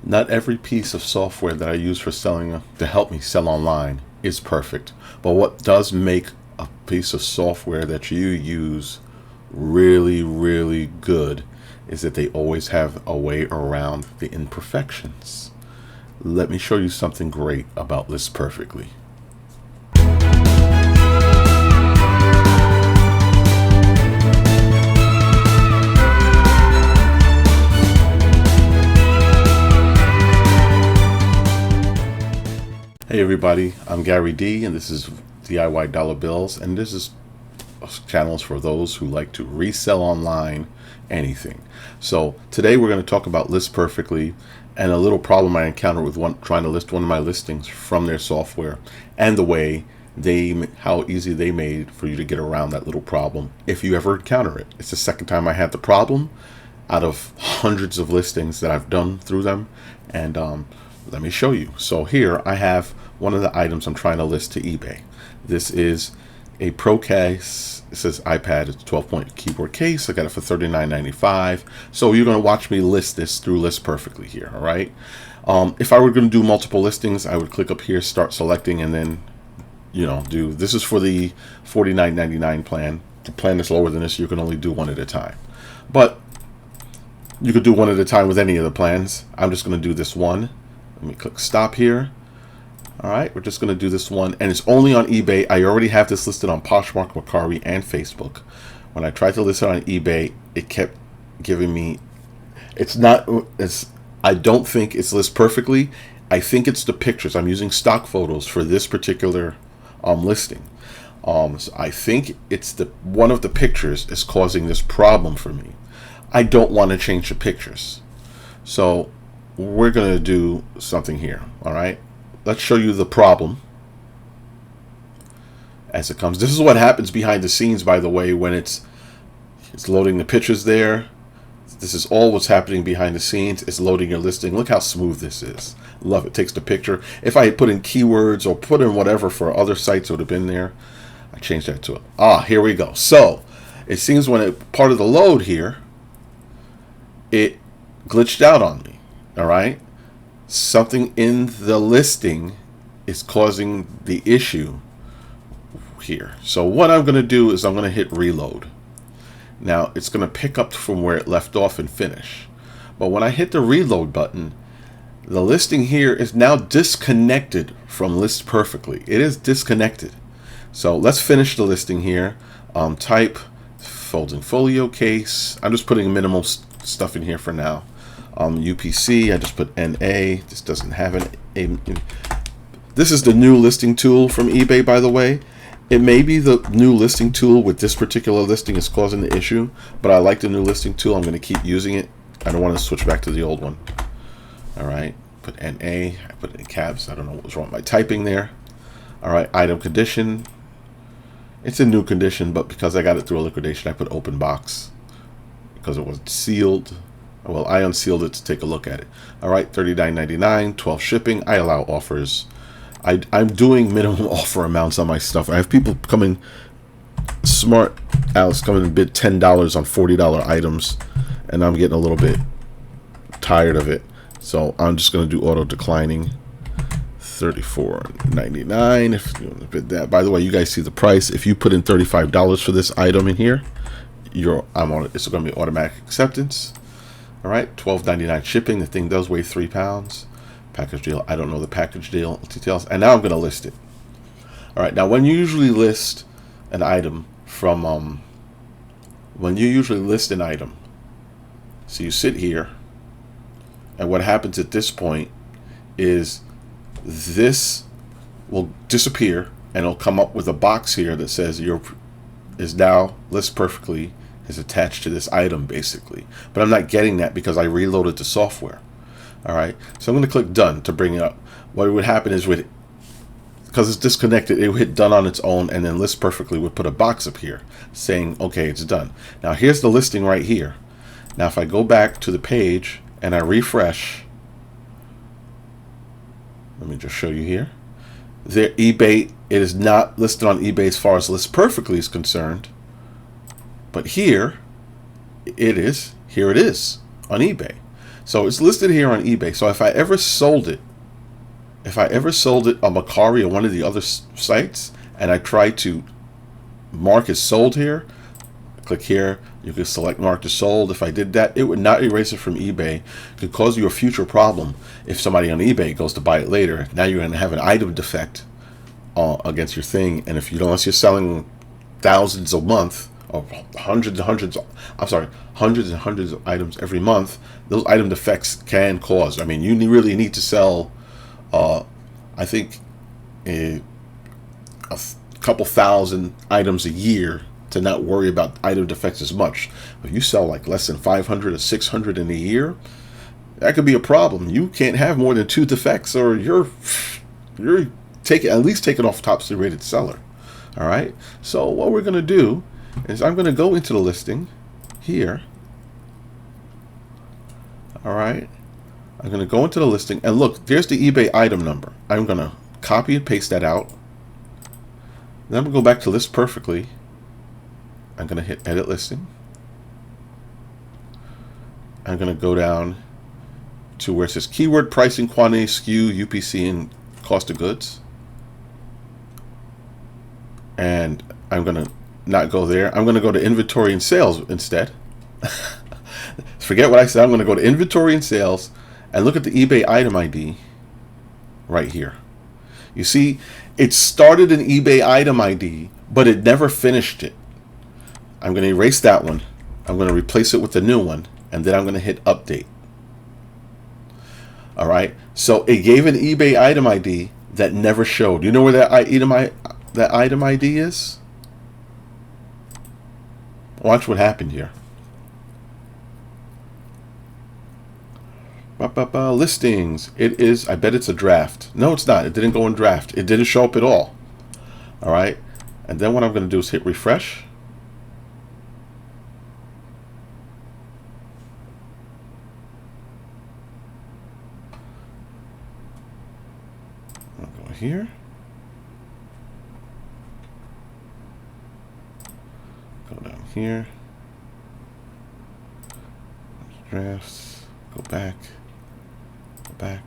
Not every piece of software that I use for selling to help me sell online is perfect. But what does make a piece of software that you use really, really good is that they always have a way around the imperfections. Let me show you something great about List Perfectly. Hey everybody, I'm Gary D, and this is DIY Dollar Bills, and this is channels for those who like to resell online anything. So today we're going to talk about List Perfectly and a little problem I encountered with trying to list one of my listings from their software, and the way how easy they made for you to get around that little problem if you ever encounter it. It's the second time I had the problem out of hundreds of listings that I've done through them, and let me show you. So here I have one of the items I'm trying to list to eBay. This is a Pro case. It says iPad. It's a 12-point keyboard case. I got it for $39.95. So you're going to watch me list this through List Perfectly here. All right. If I were going to do multiple listings, I would click up here, start selecting, and then do. This is for the $49.99 plan. The plan is lower than this. You can only do one at a time, but you could do one at a time with any of the plans. I'm just going to do this one. Let me click stop here. All right, we're just going to do this one, and it's only on eBay. I already have this listed on Poshmark, Mercari, and Facebook. When I tried to list it on eBay, it kept giving me, I don't think it's List Perfectly. I think it's the pictures. I'm using stock photos for this particular listing. So I think it's one of the pictures is causing this problem for me. I don't want to change the pictures. So we're going to do something here. All right, let's show you the problem as it comes. This is what happens behind the scenes, by the way, when it's loading the pictures there. This is all what's happening behind the scenes. It's loading your listing. Look how smooth this is. Love it. Takes the picture. If I had put in keywords or put in whatever for other sites, it would have been there. I changed that to it. Here we go. So it seems when part of the load here, it glitched out on me. All right, something in the listing is causing the issue here. So what I'm going to do is I'm going to hit reload. Now it's going to pick up from where it left off and finish. But when I hit the reload button, the listing here is now disconnected from List Perfectly. It is disconnected. So let's finish the listing here. Type folding folio case. I'm just putting minimal stuff in here for now. UPC, I just put NA. This doesn't have this is the new listing tool from eBay, by the way. It may be the new listing tool with this particular listing is causing the issue, but I like the new listing tool. I'm going to keep using it. I don't want to switch back to the old one. All right, put NA. I put it in caps. I don't know what was wrong with my typing there. All right, item condition. It's a new condition, but because I got it through a liquidation, I put open box because it wasn't sealed. Well, I unsealed it to take a look at it. All right, $39.99, 12 shipping. I allow offers. I'm doing minimum offer amounts on my stuff. I have people coming, smart Alex coming and bid $10 on $40 items, and I'm getting a little bit tired of it. So I'm just going to do auto declining. $34.99 if you want to bid that. By the way, you guys see the price. If you put in $35 for this item in here, it's going to be automatic acceptance. All right, $12.99 shipping. The thing does weigh 3 pounds. Package deal. I don't know the package deal details. And now I'm going to list it. All right, now when you usually list an item from, so you sit here, and what happens at this point is this will disappear, and it'll come up with a box here that says is now List Perfectly is attached to this item, basically. But I'm not getting that because I reloaded the software. All right, so I'm going to click done to bring it up. What would happen is because it's disconnected, it would hit done on its own, and then List Perfectly would put a box up here saying, okay, it's done. Now here's the listing right here. Now if I go back to the page and I refresh, let me just show you here. There, eBay, it is not listed on eBay as far as List Perfectly is concerned. But here it is. Here it is on eBay. So it's listed here on eBay. So if I ever sold it, on Mercari or one of the other sites, and I try to mark as sold here, click here, you can select mark as sold. If I did that, it would not erase it from eBay. It could cause you a future problem if somebody on eBay goes to buy it later. Now you're going to have an item defect against your thing, and if you don't, unless you're selling thousands a month, or hundreds and hundreds of items every month, those item defects can cause. I mean, you really need to sell, I think, a couple thousand items a year to not worry about item defects as much. If you sell like less than 500 or 600 in a year, that could be a problem. You can't have more than 2 defects, or you're at least taking off top rated seller. All right. So what we're going to do is I'm going to go into the listing here. All right. I'm going to go into the listing, and look, there's the eBay item number. I'm going to copy and paste that out. Then I'm going to go back to list perfectly. I'm going to hit edit listing. I'm going to go down to where it says keyword, pricing, quantity, SKU, UPC, and cost of goods. And I'm going to not go there. I'm going to go to inventory and sales instead. Forget what I said. I'm going to go to inventory and sales and look at the eBay item ID right here. You see, it started an eBay item ID, but it never finished it. I'm going to erase that one. I'm going to replace it with the new one, and then I'm going to hit update. All right. So it gave an eBay item ID that never showed. You know where that item ID is? Watch what happened here. Listings. It is, I bet it's a draft. No, it's not. It didn't go in draft. It didn't show up at all. All right. And then what I'm going to do is hit refresh. I'll go here. Go down here. Drafts. Go back. Go back.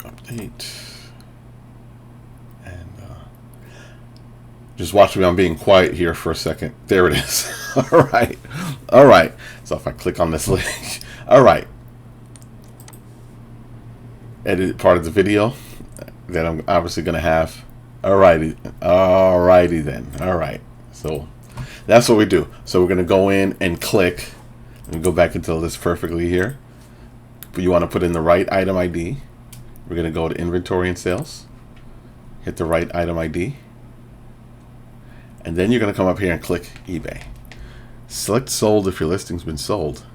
Update. And just watch me. I'm being quiet here for a second. There it is. All right. All right. So if I click on this link, all right. Edit part of the video that I'm obviously going to have. All righty. All righty then. All right. So that's what we do. So we're going to go in and click and go back into the list perfectly here. But you want to put in the right item ID. We're going to go to inventory and sales, hit the right item ID, and then you're going to come up here and click eBay. Select sold if your listing's been sold.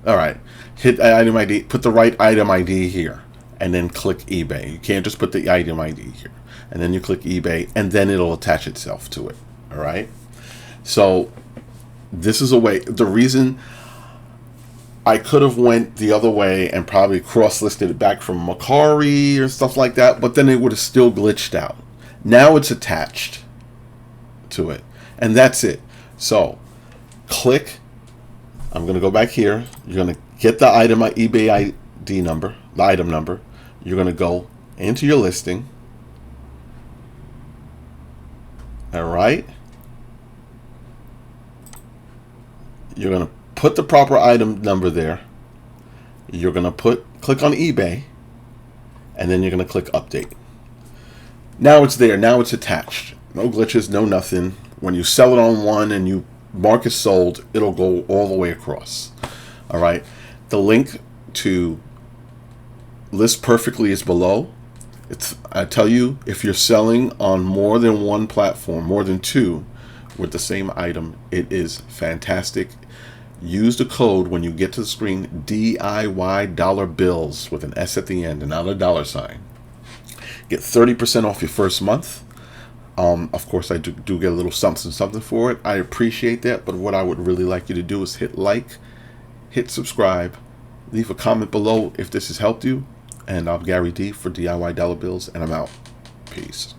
All right, hit item ID, put the right item ID here, and then click eBay. You can't just put the item ID here. And then you click eBay, and then it'll attach itself to it. All right. So this is a way. The reason I could have went the other way and probably cross-listed it back from Mercari or stuff like that, but then it would have still glitched out. Now it's attached to it, and that's it. So click. I'm going to go back here. You're going to get the item eBay ID number, the item number. You're going to go into your listing. All right. You're going to put the proper item number there. You're going to click on eBay, and then you're going to click update. Now it's there. Now it's attached. No glitches, no nothing. When you sell it on one and you mark it sold, it'll go all the way across. All right. The link to list perfectly is below. I tell you, if you're selling on more than one platform, more than two, with the same item. It is fantastic. Use the code when you get to the screen, DIY dollar bills with an S at the end and not a dollar sign. Get 30% off your first month. Of course, I do get a little something for it. I appreciate that, but what I would really like you to do is hit like, hit subscribe, leave a comment below if this has helped you. And I'm Gary D for DIY Dollar Bills, and I'm out. Peace.